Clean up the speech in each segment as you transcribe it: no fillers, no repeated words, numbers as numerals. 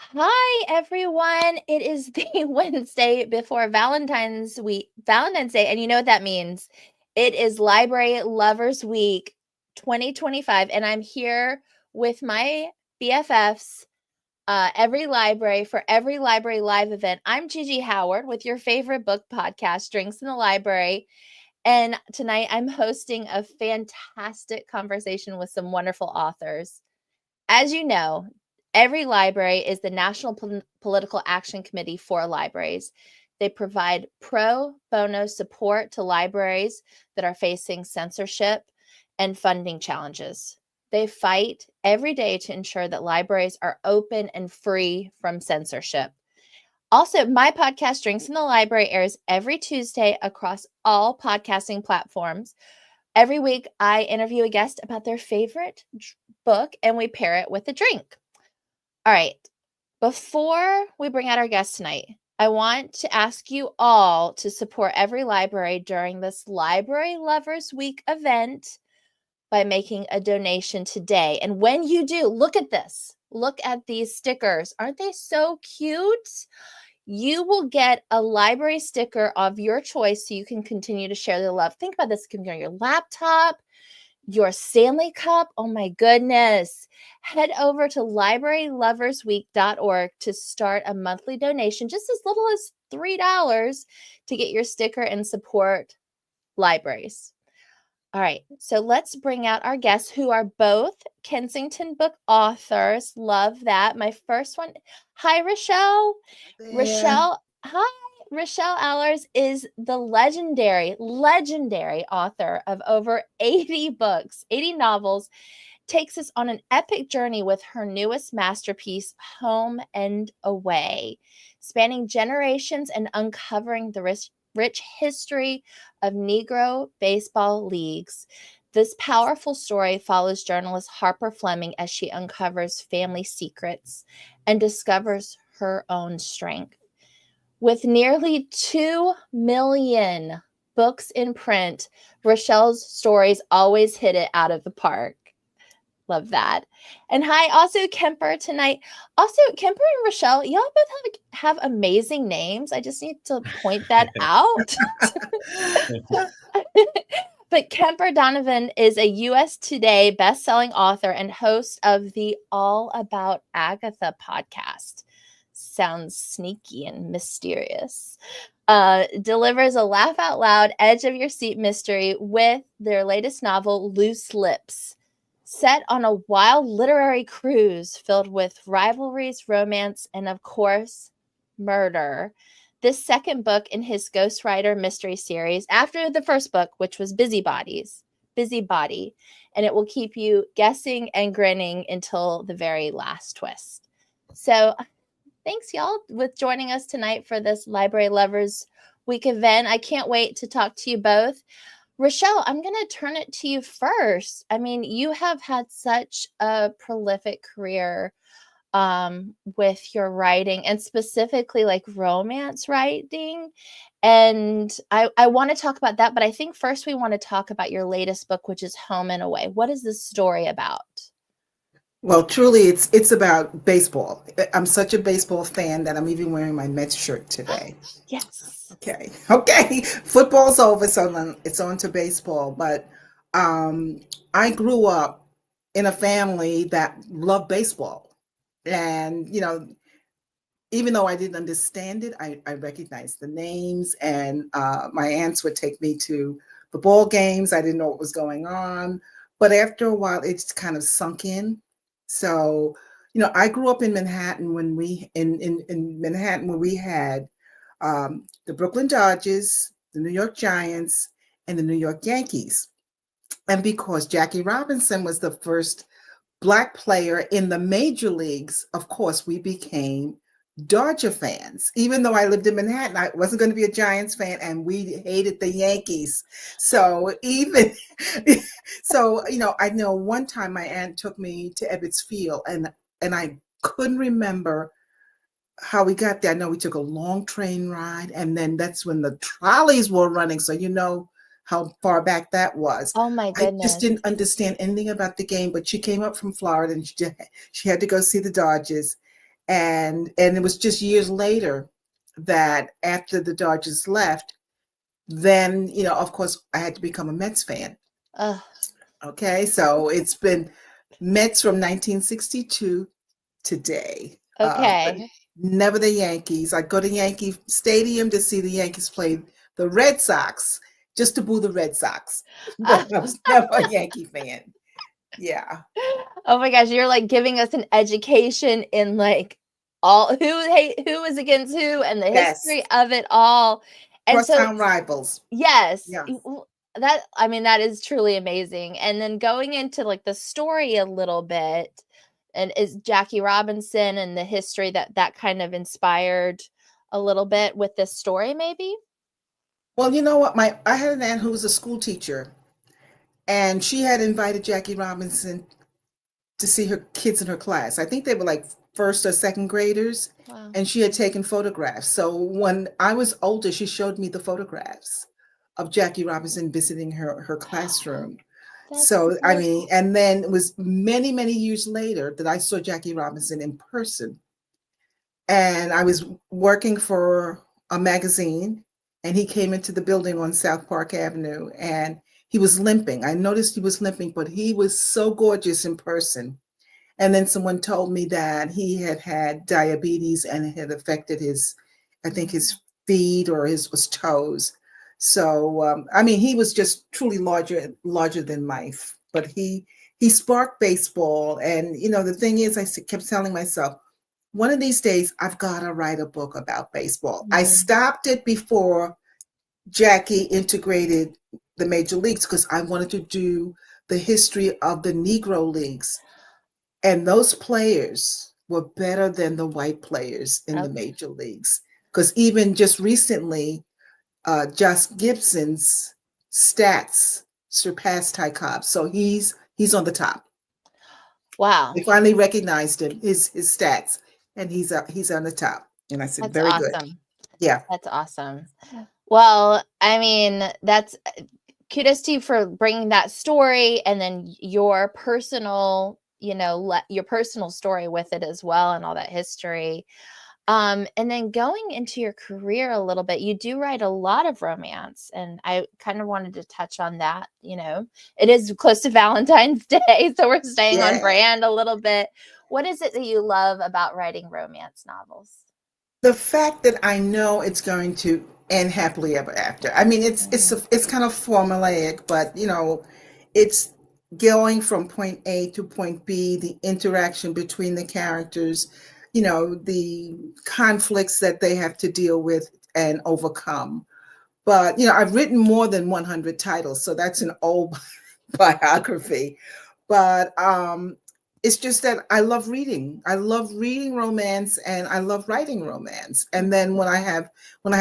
Hi, everyone. It is the Wednesday before Valentine's Day, and you know what that means. It is Library Lovers Week 2025, and I'm here with my BFFs, every library for every library live event. I'm Gigi Howard with your favorite book podcast, Drinks in the Library. And tonight I'm hosting a fantastic conversation with some wonderful authors. As you know, every library is the National Political Action Committee for libraries. They provide pro bono support to libraries that are facing censorship and funding challenges. They fight every day to ensure that libraries are open and free from censorship. Also, my podcast, Drinks in the Library, airs every Tuesday across all podcasting platforms. Every week, I interview a guest about their favorite book and we pair it with a drink. All right. Before we bring out our guest tonight, I want to ask you all to support every library during this Library Lovers Week event by making a donation today. And when you do, look at this. Look at these stickers. Aren't they so cute? You will get a library sticker of your choice so you can continue to share the love. Think about this. It can be on your laptop, your Stanley Cup. Oh my goodness. Head over to libraryloversweek.org to start a monthly donation, just as little as $3 to get your sticker and support libraries. All right, so let's bring out our guests who are both Kensington book authors. Love that. My first one. Hi, Rochelle. Rochelle, hi. Rochelle Alers is the legendary author of over 80 books, 80 novels, takes us on an epic journey with her newest masterpiece, Home and Away, spanning generations and uncovering the rich history of Negro Baseball Leagues. This powerful story follows journalist Harper Fleming as she uncovers family secrets and discovers her own strength. With nearly 2 million books in print, Rochelle's stories always hit it out of the park. Love that. And hi, also Kemper tonight. Also, Kemper and Rochelle, y'all both have amazing names. I just need to point that out. But Kemper Donovan is a US Today bestselling author and host of the All About Agatha podcast. Sounds sneaky and mysterious. Delivers a laugh out loud, edge of your seat mystery with their latest novel, Loose Lips, set on a wild literary cruise filled with rivalries, romance, and of course, murder. This second book in his Ghostwriter Mystery series, after the first book, which was Busybody, and it will keep you guessing and grinning until the very last twist. So thanks, y'all, with joining us tonight for this Library Lovers Week event. I can't wait to talk to you both. Rochelle, I'm going to turn it to you first. I mean, you have had such a prolific career with your writing and specifically like romance writing. And I want to talk about that, but I think first we want to talk about your latest book, which is Home and Away. What is this story about? Well, truly, it's about baseball. I'm such a baseball fan that I'm even wearing my Mets shirt today. Yes. Okay. Football's over, so it's on to baseball. But I grew up in a family that loved baseball, and even though I didn't understand it, I recognized the names, and my aunts would take me to the ball games. I didn't know what was going on, but after a while, it just kind of sunk in. So, I grew up in Manhattan when in Manhattan when we had the Brooklyn Dodgers, the New York Giants, and the New York Yankees. And because Jackie Robinson was the first Black player in the major leagues, of course, we became Dodger fans. Even though I lived in Manhattan, I wasn't going to be a Giants fan, and we hated the Yankees. So I know one time my aunt took me to Ebbets Field, and I couldn't remember how we got there. I know we took a long train ride, and then that's when the trolleys were running. So how far back that was. Oh my I goodness. just didn't understand anything about the game, but she came up from Florida and she had to go see the Dodgers. And it was just years later that after the Dodgers left, then, of course, I had to become a Mets fan. Ugh, Okay, so it's been Mets from 1962 today, but okay. never the Yankees. I go to Yankee Stadium to see the Yankees play the Red Sox, just to boo the Red Sox. But I was never a Yankee fan. Yeah. Oh my gosh, you're like giving us an education in like all who is against who and the history Yes. of it all. And so Crosstown rivals. yes, Yeah. that I mean that is truly amazing. And then going into like the story a little bit, and is Jackie Robinson and the history that kind of inspired a little bit with this story, maybe? Well, you know what? I had an aunt who was a school teacher, and she had invited Jackie Robinson to see her kids in her class. I think they were like first or second graders, Wow. and she had taken photographs. So when I was older, she showed me the photographs of Jackie Robinson visiting her classroom. That's So, I so mean, and then it was many, many years later that I saw Jackie Robinson in person. And I was working for a magazine, and he came into the building on South Park Avenue, and he was limping. I noticed he was limping, but he was so gorgeous in person. And then someone told me that he had had diabetes and it had affected his, I think, his feet or his toes. So I mean, he was just truly larger than life. But he sparked baseball, and the thing is, kept telling myself, one of these days I've got to write a book about baseball. I Mhm. stopped it before Jackie integrated the major leagues because I wanted to do the history of the Negro Leagues, and those players were better than the white players in the Okay. major leagues. Because even just recently, Josh Gibson's stats surpassed Ty Cobb, so he's on the top. Wow. They finally recognized him, his stats, and he's on the top. And I said, That's very good. awesome. Yeah. That's awesome. Well, I mean, that's kudos to you for bringing that story and then your personal, your personal story with it as well and all that history. And then going into your career a little bit, you do write a lot of romance, and I kind of wanted to touch on that. It is close to Valentine's Day, so we're staying on Yeah. brand a little bit. What is it that you love about writing romance novels? The fact that I know it's going to end happily ever after. I mean, Mhm. it's kind of formulaic, but it's going from point A to point B, the interaction between the characters, the conflicts that they have to deal with and overcome. But I've written more than 100 titles, so that's an old biography. But it's just that I love reading. I love reading romance, and I love writing romance. And then when I have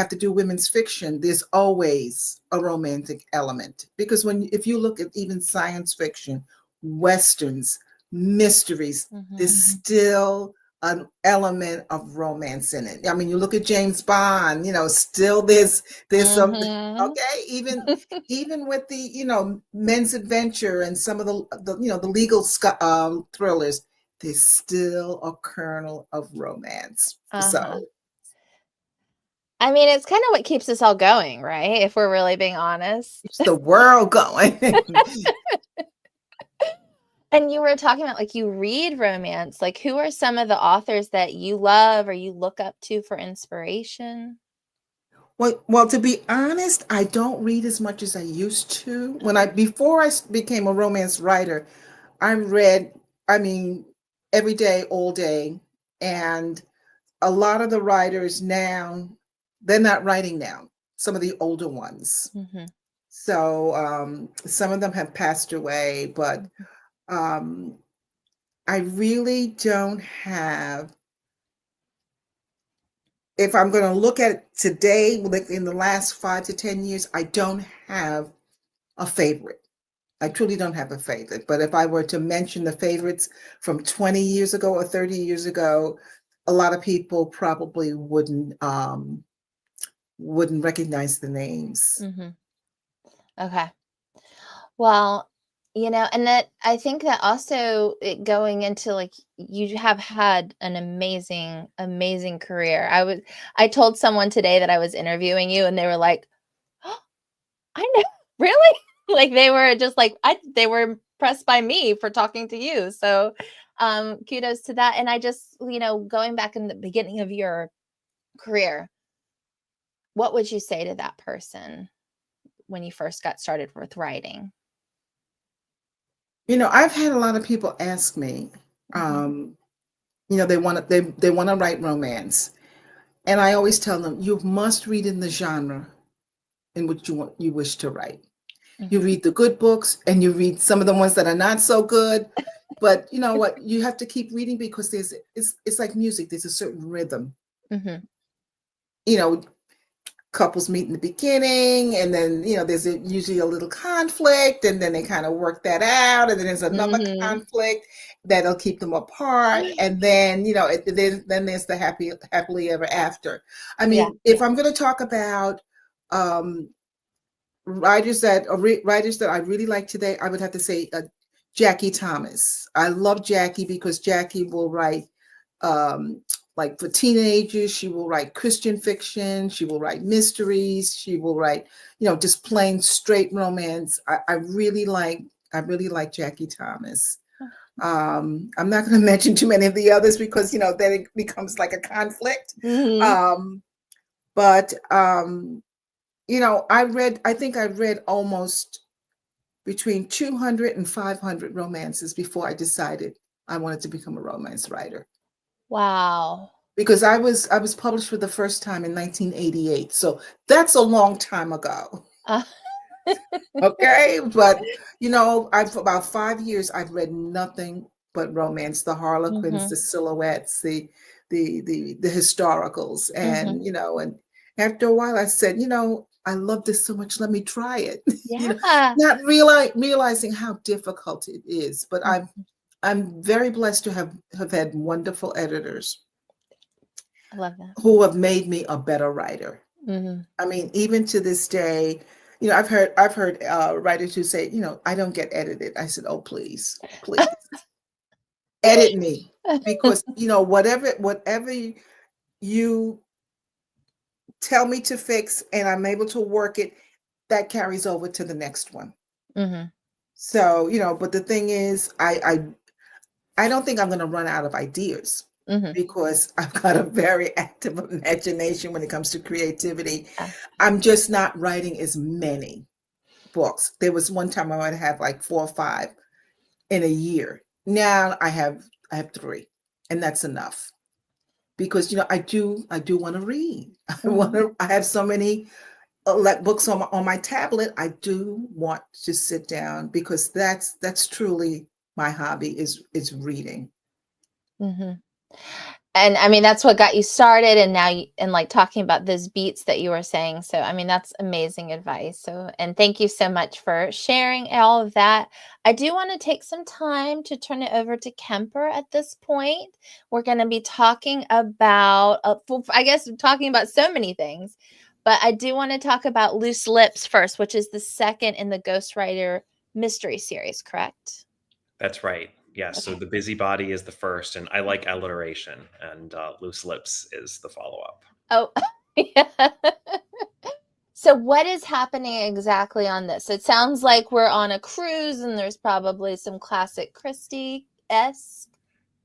to do women's fiction, there's always a romantic element, because if you look at even science fiction, westerns, mysteries, there's Mhm. still an element of romance in it. I mean, you look at James Bond, still there's some, Mhm. okay, even with the men's adventure and some of the legal thrillers, there's still a kernel of romance. Uh-huh. So I mean, it's kind of what keeps us all going, right? If we're really being honest. keeps the world going. And you were talking about like you read romance. Like, who are some of the authors that you love or you look up to for inspiration? Well, to be honest, I don't read as much as I used to. Before I became a romance writer, I read, I mean, every day, all day, and a lot of the writers now, they're not writing now. Some of the older ones. Mhm. So some of them have passed away, but Mhm. um, I really don't have. If I'm going to look at it today, like in the last 5 to 10 years, I don't have a favorite. I truly don't have a favorite. But if I were to mention the favorites from 20 years ago or 30 years ago, a lot of people probably wouldn't recognize the names. Mhm. Okay. Well, And that I think that also going into like you have had an amazing career. I told someone today that I was interviewing you and they were like, "Oh, I know, really?" Like they were just like they were impressed by me for talking to you. So kudos to that. And I just, going back in the beginning of your career, what would you say to that person when you first got started with writing? I've had a lot of people ask me, Mhm. they want to write romance. And I always tell them, you must read in the genre in which you wish to write. You Mhm. read the good books and you read some of the ones that are not so good. But you know what? You have to keep reading because it's like music. There's a certain rhythm. Mhm. You know, couples meet in the beginning and then, there's usually a little conflict and then they kind of work that out. And then there's another Mhm. conflict that'll keep them apart. And then, then there's the happily ever after. I Yeah. mean, if I'm going to talk about, um, writers that I really like today, I would have to say Jackie Thomas. I love Jackie because Jackie will write um, like for teenagers. She will write Christian fiction. She will write mysteries. She will write, just plain straight romance. I really like Jackie Thomas. I'm not going to mention too many of the others because then it becomes like a conflict. Mhm. Um, but I think I read almost between 200 and 500 romances before I decided I wanted to become a romance writer. Wow. Because I was published for the first time in 1988. So that's a long time ago. Uh, Okay. But I've for about 5 years I've read nothing but romance, the Harlequins, mhm. the silhouettes, the historicals. Mhm. And after a while I said, I love this so much, let me try it. Yeah. Not realizing how difficult it is. But Mhm. I'm very blessed to have had wonderful editors I love that. who have made me a better writer. Mhm. I mean, even to this day, I've heard writers who say, I don't get edited. I said, oh, please, please edit me because whatever you tell me to fix and I'm able to work it, that carries over to the next one. Mhm. So, but the thing is, I don't think I'm going to run out of ideas Mhm. because I've got a very active imagination when it comes to creativity. Yeah. I'm just not writing as many books. There was one time I would have like 4 or 5 in a year. Now I have 3, and that's enough because I do want to read. Mhm. I have so many like books on my tablet. I do want to sit down because that's truly my hobby is reading. Mhm. And I mean, that's what got you started. And now and like talking about those beats that you were saying. So, I mean, that's amazing advice. So, and thank you so much for sharing all of that. I do want to take some time to turn it over to Kemper at this point. We're going to be talking about, well, I guess, talking about so many things, but I do want to talk about Loose Lips first, which is the second in the Ghostwriter Mystery series, correct? That's right. Yes. So Okay. the busybody is the first, and I like alliteration, and loose lips is the follow up. Oh, yeah. So what is happening exactly on this? It sounds like we're on a cruise and there's probably some classic Christie-esque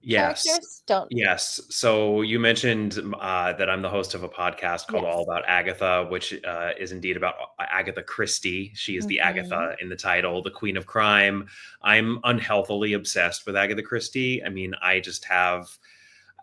Yes. characters. Don't. Yes. So you mentioned that I'm the host of a podcast called All Yes. About Agatha, which is indeed about Agatha Christie. She is the Mhm. Agatha in the title, the Queen of Crime. I'm unhealthily obsessed with Agatha Christie. I mean, I just have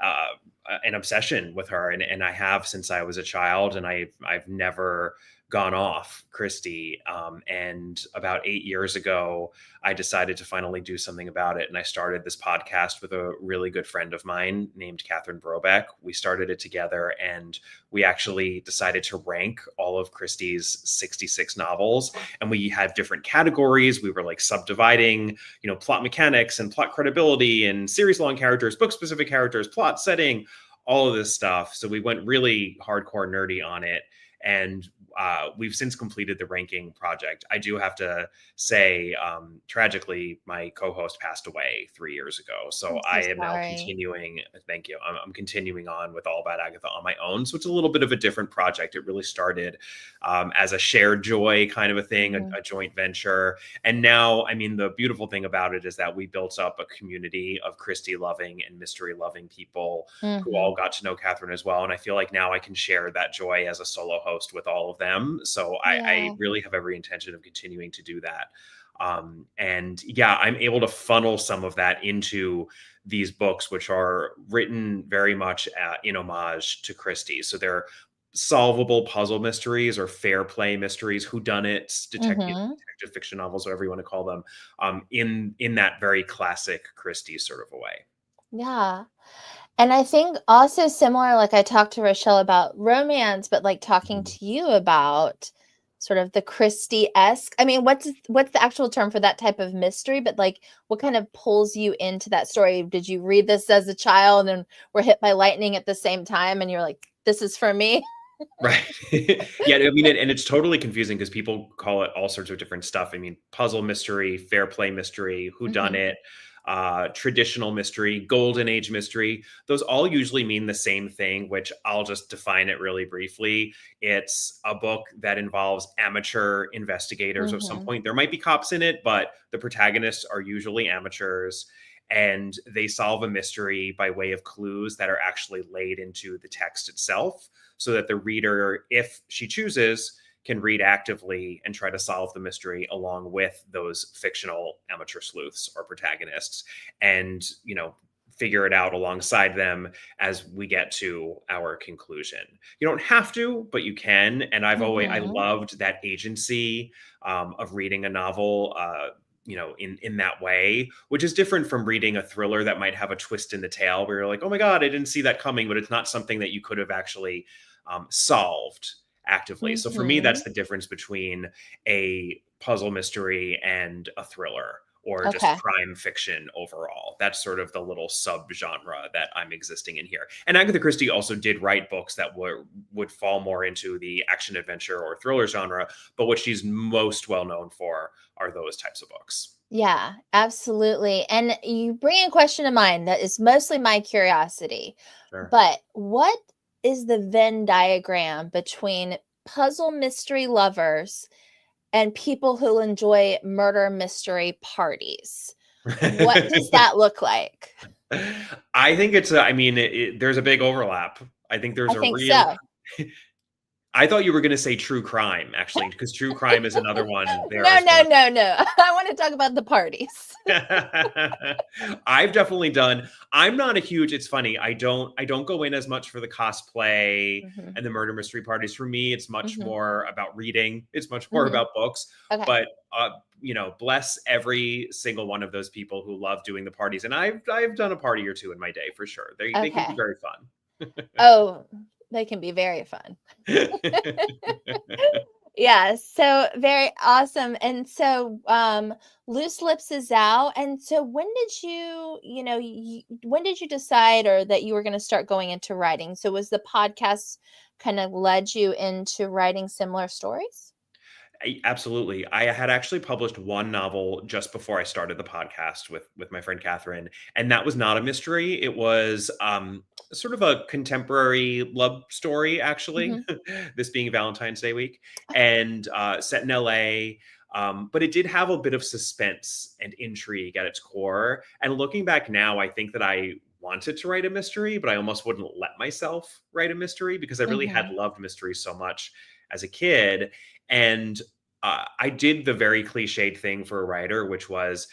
an obsession with her, and I have since I was a child, and I've never gone off Christie. And about 8 years ago, I decided to finally do something about it, and I started this podcast with a really good friend of mine named Catherine Brobeck. We started it together, and we actually decided to rank all of Christie's 66 novels, and we had different categories. We were like subdividing, plot mechanics and plot credibility and series long characters, book specific characters, plot setting, all of this stuff. So we went really hardcore nerdy on it. And we've since completed the ranking project. I do have to say, tragically, my co-host passed away 3 years ago. So I'm I so am now sorry. continuing. Thank you. I'm continuing on with All About Agatha on my own. So it's a little bit of a different project. It really started as a shared joy kind of a thing, a joint venture. And now, I mean, the beautiful thing about it is that we built up a community of Christie loving and mystery loving people who all got to know Catherine as well. And I feel like now I can share that joy as a solo host with all of them. So I really have every intention of continuing to do that. And yeah, I'm able to funnel some of that into these books, which are written very much in homage to Christie. So they're solvable puzzle mysteries or fair play mysteries, whodunits, detective fiction novels, whatever you want to call them, in that very classic Christie sort of a way. Yeah. And I think also similar, like I talked to Rochelle about romance, but like talking to you about sort of the Christie-esque. I mean, what's the actual term for that type of mystery? But like, what kind of pulls you into that story? Did you read this as a child and were hit by lightning at the same time, and you're like, this is for me? Right. Yeah, I mean, and it's totally confusing because people call it all sorts of different stuff. I mean, puzzle mystery, fair play mystery, whodunit, traditional mystery, golden age mystery. Those all usually mean the same thing, which I'll just define it really briefly. It's a book that involves amateur investigators of some point. There might be cops in it, but the protagonists are usually amateurs. And they solve a mystery by way of clues that are actually laid into the text itself, so that the reader, if she chooses, can read actively and try to solve the mystery along with those fictional amateur sleuths or protagonists, and, you know, figure it out alongside them as we get to our conclusion. You don't have to, but you can. And I loved that agency of reading a novel, you know, in that way, which is different from reading a thriller that might have a twist in the tale where you're like, oh my God, I didn't see that coming, but it's not something that you could have actually solved actively. So for me, that's the difference between a puzzle mystery and a thriller, or just crime fiction overall. That's sort of the little subgenre that I'm existing in here. And Agatha Christie also did write books that would fall more into the action adventure or thriller genre, but what she's most well known for are those types of books. Yeah, absolutely. And you bring a question to mind that is mostly my curiosity. Sure. But what is the Venn diagram between puzzle mystery lovers and people who enjoy murder mystery parties? What does that look like? I think it's there's a big overlap. I think there's So. I thought you were going to say true crime, actually, because true crime is another one there. No. I want to talk about the parties. I've definitely done. I'm not a huge. It's funny. I don't go in as much for the cosplay and the murder mystery parties. For me, it's much more about reading. It's much more about books. Okay. But you know, bless every single one of those people who love doing the parties. And I've done a party or two in my day for sure. They can be very fun. Oh, they can be very fun. Yeah, so very awesome. And so Loose Lips is out. And so when did when did you decide or that you were going to start going into writing? So was the podcast kind of led you into writing similar stories? Absolutely. I had actually published one novel just before I started the podcast with my friend Catherine, and that was not a mystery. It was sort of a contemporary love story, actually, this being Valentine's Day week, and set in LA. But it did have a bit of suspense and intrigue at its core. And looking back now, I think that I wanted to write a mystery, but I almost wouldn't let myself write a mystery because I really had loved mysteries so much as a kid. And I did the very cliched thing for a writer, which was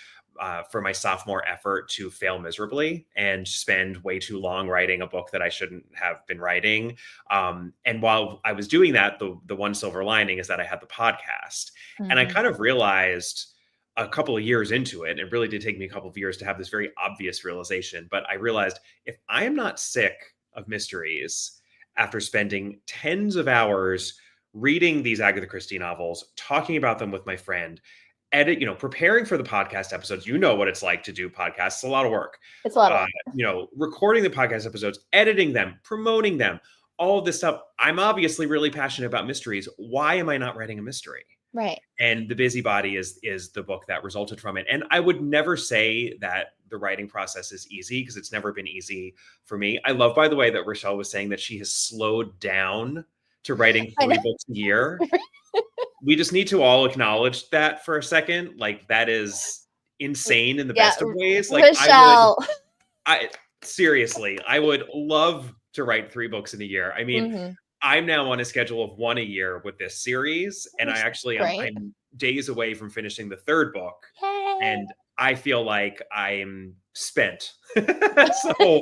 for my sophomore effort to fail miserably and spend way too long writing a book that I shouldn't have been writing. And while I was doing that, the one silver lining is that I had the podcast. And I kind of realized a couple of years into it, it really did take me a couple of years to have this very obvious realization, but I realized if I am not sick of mysteries after spending tens of hours reading these Agatha Christie novels, talking about them with my friend, preparing for the podcast episodes. You know what it's like to do podcasts. It's a lot of work. It's a lot of work. Recording the podcast episodes, editing them, promoting them, all of this stuff. I'm obviously really passionate about mysteries. Why am I not writing a mystery? Right. And The Busybody is the book that resulted from it. And I would never say that the writing process is easy, because it's never been easy for me. I love, by the way, that Rochelle was saying that she has slowed down to writing 3 books a year. We just need to all acknowledge that for a second. Like, that is insane in the best of ways. Like, Rochelle. Seriously, I would love to write 3 books in a year. I mean, I'm now on a schedule of 1 a year with this series, and I actually I'm days away from finishing the 3rd book. Yay. And I feel like I'm spent. So,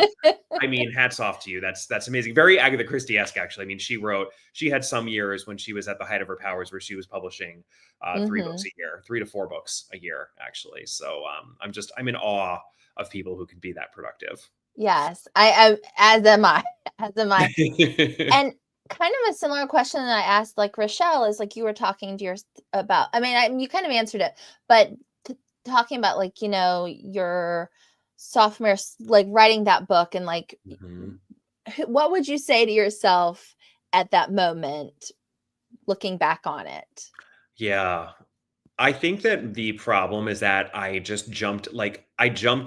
I mean, hats off to you. That's amazing. Very Agatha Christie-esque, actually. I mean, she had some years when she was at the height of her powers where she was publishing 3 books a year, 3 to 4 books a year, actually. So I'm in awe of people who can be that productive. Yes, I as am I. And kind of a similar question that I asked like Rochelle is like, you were talking to your about, I mean, you kind of answered it, but talking about like, you know, your sophomore, like writing that book and like, what would you say to yourself at that moment, looking back on it? Yeah. I think that the problem is that I jumped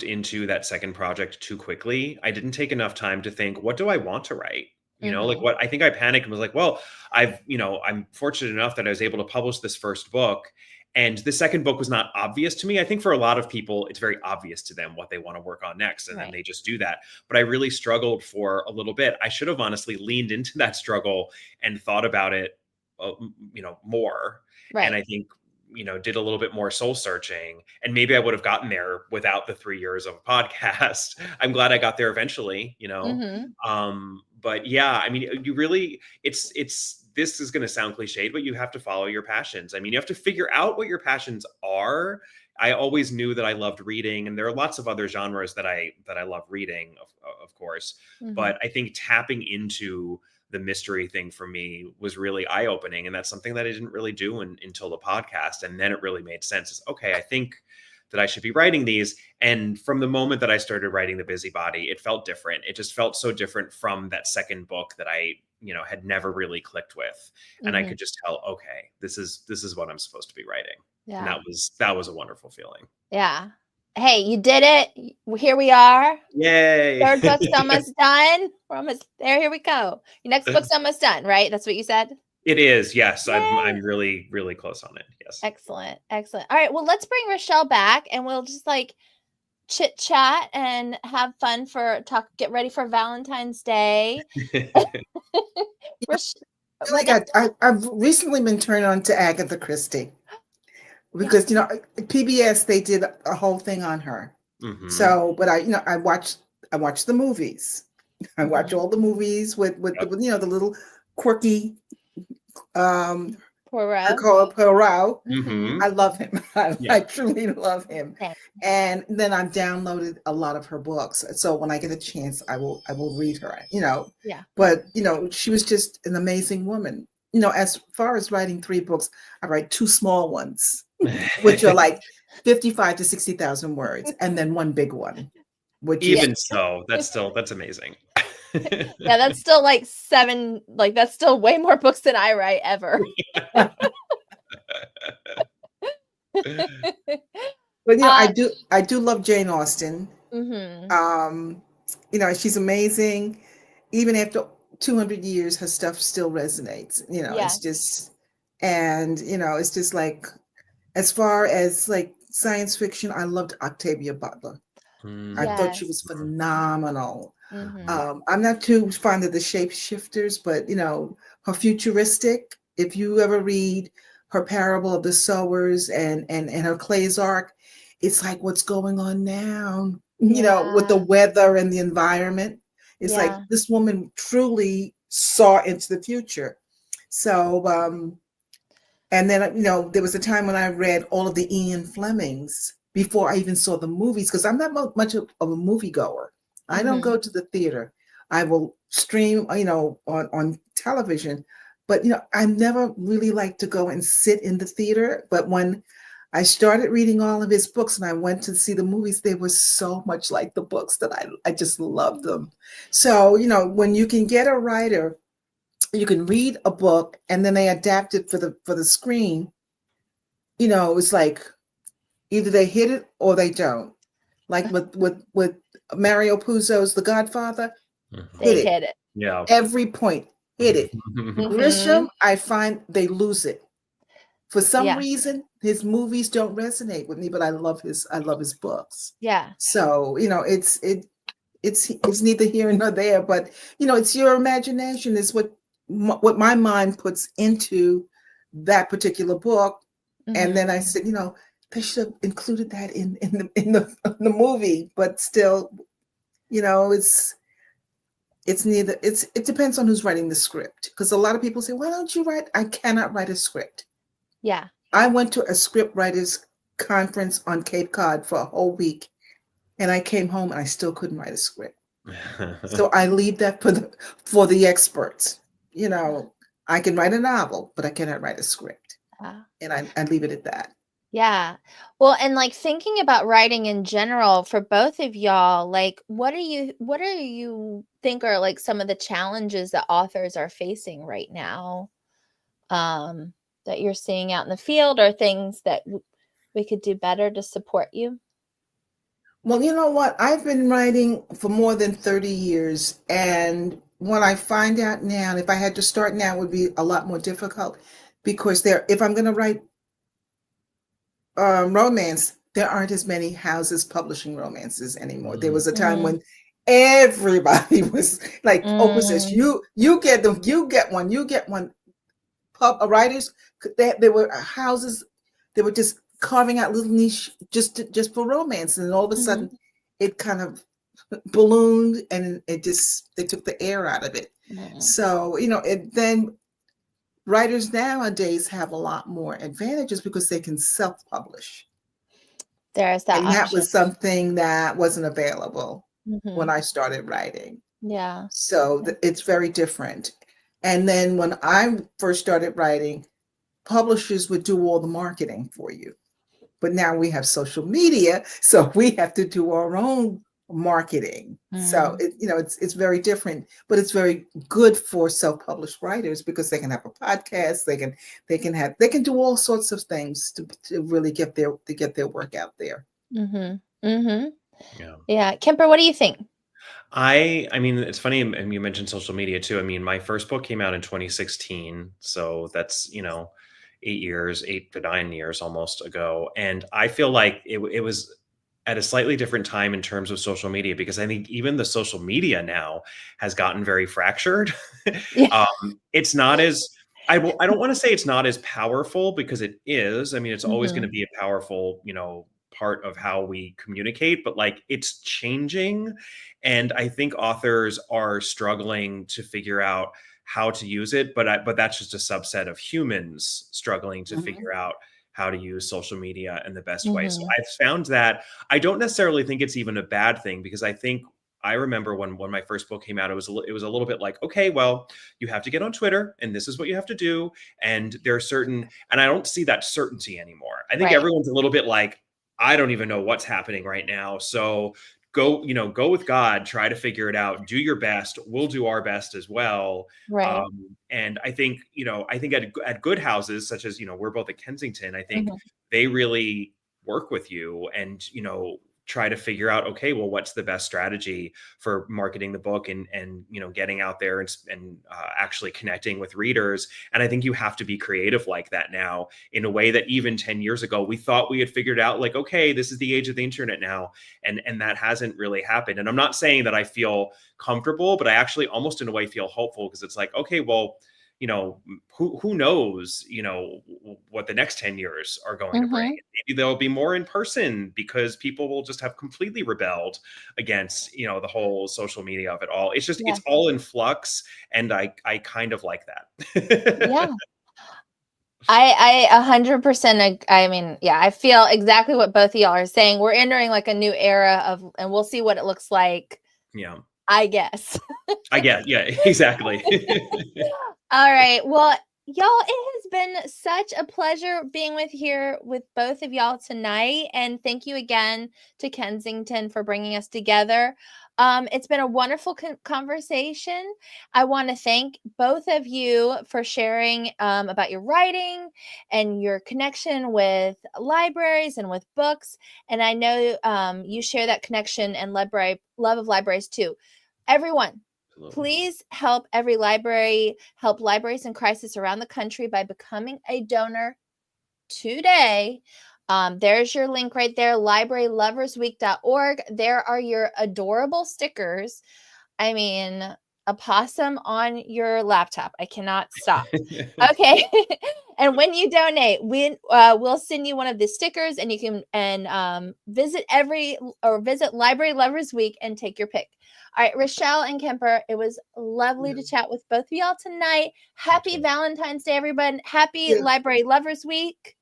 into that second project too quickly. I didn't take enough time to think, what do I want to write? You know, like, what I think I panicked and was like, well, I'm fortunate enough that I was able to publish this first book. And the second book was not obvious to me. I think for a lot of people, it's very obvious to them what they want to work on next. And then they just do that. But I really struggled for a little bit. I should have honestly leaned into that struggle and thought about it, more. Right. And I think, did a little bit more soul searching, and maybe I would have gotten there without the 3 years of a podcast. I'm glad I got there eventually, but yeah, I mean, you really, this is going to sound cliched, but you have to follow your passions. I mean, you have to figure out what your passions are. I always knew that I loved reading, and there are lots of other genres that I love reading, of course, but I think tapping into the mystery thing for me was really eye-opening. And that's something that I didn't really do until the podcast. And then it really made sense. It's okay, I think that I should be writing these. And from the moment that I started writing The Busybody, it felt different. It just felt so different from that second book that I, had never really clicked with. And I could just tell, okay, this is what I'm supposed to be writing. Yeah. And that was a wonderful feeling. Yeah. Hey, you did it. Here we are. Yay. 3rd book's almost done. We're almost there. Here we go. Your next book's almost done, right? That's what you said? It is. Yes. I'm really, really close on it. Yes. Excellent. Excellent. All right. Well, let's bring Rochelle back and we'll just like chit chat and have fun get ready for Valentine's Day. I've recently been turned on to Agatha Christie. Because PBS, they did a whole thing on her. So, but I watched the movies. I watch all the movies with the little quirky Poirot. I love him. I truly love him. Okay. And then I've downloaded a lot of her books. So when I get a chance, I will read her. Yeah. But she was just an amazing woman. As far as writing 3 books, I write 2 small ones, which are like 55 to 60,000 words, and then 1 big one. Which that's amazing. Yeah, that's still like 7. Like that's still way more books than I write ever. But I do love Jane Austen. She's amazing. Even after 200 years, her stuff still resonates. It's just, and it's just like, as far as like science fiction, I loved Octavia Butler. I thought she was phenomenal. I'm not too fond of the shapeshifters, but her futuristic. If you ever read her Parable of the Sowers and her Clay's Ark, it's like what's going on now. With the weather and the environment. It's like this woman truly saw into the future. So, and then, there was a time when I read all of the Ian Flemings before I even saw the movies, because I'm not much of a moviegoer. I don't go to the theater. I will stream, on television, but, I never really like to go and sit in the theater. But when I started reading all of his books and I went to see the movies, they were so much like the books that I just loved them. So, when you can get a writer you can read a book and then they adapt it for the screen. It's like either they hit it or they don't. Like with Mario Puzo's The Godfather, hit They it. hit it. Yeah. Every point, hit it. Mhm. Grisham, I find they lose it. For some Yeah. reason, his movies don't resonate with me, but I love his books. Yeah. So, it's neither here nor there, but it's your imagination is what my mind puts into that particular book. And then I said, they should have included that in the movie, but still, it depends on who's writing the script. Because a lot of people say, why don't you write? I cannot write a script. Yeah. I went to a script writers conference on Cape Cod for a whole week, and I came home and I still couldn't write a script. So I leave that for the experts. I can write a novel, but I cannot write a script. And I leave it at that. Yeah. Well, and like thinking about writing in general for both of y'all, like what do you think are like some of the challenges that authors are facing right now? That you're seeing out in the field, or things that we could do better to support you? Well, you know what? I've been writing for more than 30 years. And what I find out now, if I had to start now, it would be a lot more difficult because if I'm going to write romance, there aren't as many houses publishing romances anymore. There was a time when everybody was like, Oprah says, you get them, you get one. Writers, there were houses, they were just carving out little niche just for romance, and then all of a sudden it kind of ballooned and they took the air out of it. So then writers nowadays have a lot more advantages because they can self-publish. There's that and option. That was something that wasn't available when I started writing. Yeah. So it's very different. And then when I first started writing, publishers would do all the marketing for you. But now we have social media, so we have to do our own marketing. So it's very different, but it's very good for self-published writers because they can have a podcast, they can do all sorts of things to really get their work out there. Yeah. Kemper, what do you think? I mean, it's funny, and you mentioned social media too. I mean, my first book came out in 2016, so that's 8 to 9 years almost ago, and I feel like it was at a slightly different time in terms of social media, because I think even the social media now has gotten very fractured. It's not as I don't want to say it's not as powerful, because it is. I mean, it's always going to be a powerful part of how we communicate, but like it's changing. And I think authors are struggling to figure out how to use it, but that's just a subset of humans struggling to figure out how to use social media in the best way. So I've found that I don't necessarily think it's even a bad thing, because I remember when my first book came out, it was a little bit like, okay, well, you have to get on Twitter and this is what you have to do. And there are and I don't see that certainty anymore. I think everyone's a little bit like, I don't even know what's happening right now. So go with God, try to figure it out, do your best. We'll do our best as well. Right. And I think, at good houses, such as, we're both at Kensington, I think they really work with you and, try to figure out, okay, well, what's the best strategy for marketing the book and getting out there and actually connecting with readers. And I think you have to be creative like that now, in a way that even 10 years ago, we thought we had figured out, like, okay, this is the age of the internet now. And that hasn't really happened. And I'm not saying that I feel comfortable, but I actually almost in a way feel hopeful, because it's like, okay, well, who knows, what the next 10 years are going to bring. Maybe there'll be more in person, because people will just have completely rebelled against, the whole social media of it all. It's just, it's all in flux. And I kind of like that. Yeah. I 100%. I mean, yeah, I feel exactly what both of y'all are saying. We're entering like a new era and we'll see what it looks like. Yeah. I guess. Yeah, exactly. All right. Well, Y'all, it has been such a pleasure being with both of y'all tonight. And thank you again to Kensington for bringing us together. It's been a wonderful conversation. I want to thank both of you for sharing about your writing and your connection with libraries and with books. And I know you share that connection and love of libraries too. Everyone, please help help libraries in crisis around the country by becoming a donor today. There's your link right there, libraryloversweek.org. There are your adorable stickers. I mean, a possum on your laptop. I cannot stop. Okay. And when you donate, we'll send you one of the stickers, and you can visit Library Lovers Week and take your pick. All right, Rochelle and Kemper, it was lovely to chat with both of y'all tonight. Happy Valentine's Day, everyone. Happy Library Lovers Week.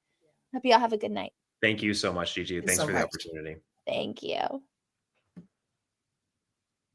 Hope y'all have a good night. Thank you so much, Gigi. Thanks for the opportunity. Thank you.